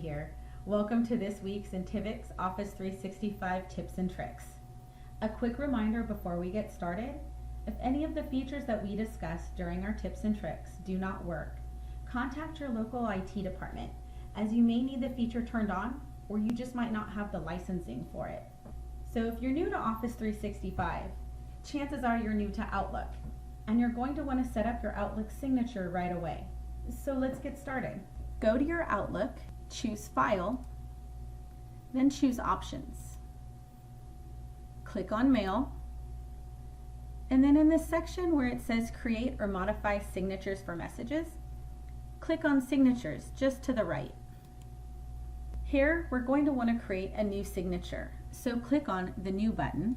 here. Welcome to this week's Intivix Office 365 tips and tricks. A quick reminder before we get started, if any of the features that we discussed during our tips and tricks do not work, contact your local IT department, as you may need the feature turned on or you just might not have the licensing for it. So if you're new to Office 365, chances are you're new to Outlook, and you're going to want to set up your Outlook signature right away. So let's get started. Go to your Outlook, choose File, then choose Options. Click on Mail, and then in this section where it says Create or Modify Signatures for Messages, click on Signatures just to the right. Here we're going to want to create a new signature, so click on the New button,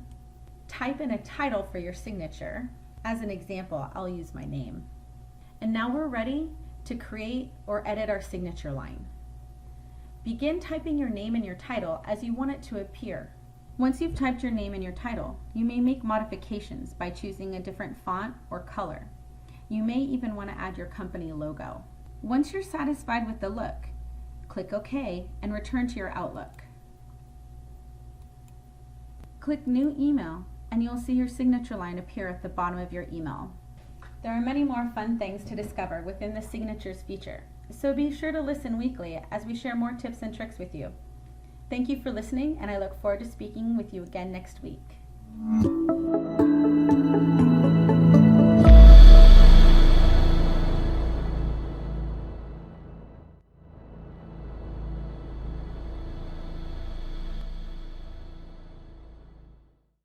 type in a title for your signature. As an example, I'll use my name. And now we're ready to create or edit our signature line. Begin typing your name and your title as you want it to appear. Once you've typed your name and your title, you may make modifications by choosing a different font or color. You may even want to add your company logo. Once you're satisfied with the look, click OK and return to your Outlook. Click New Email and you'll see your signature line appear at the bottom of your email. There are many more fun things to discover within the Signatures feature, so be sure to listen weekly as we share more tips and tricks with you. Thank you for listening, and I look forward to speaking with you again next week.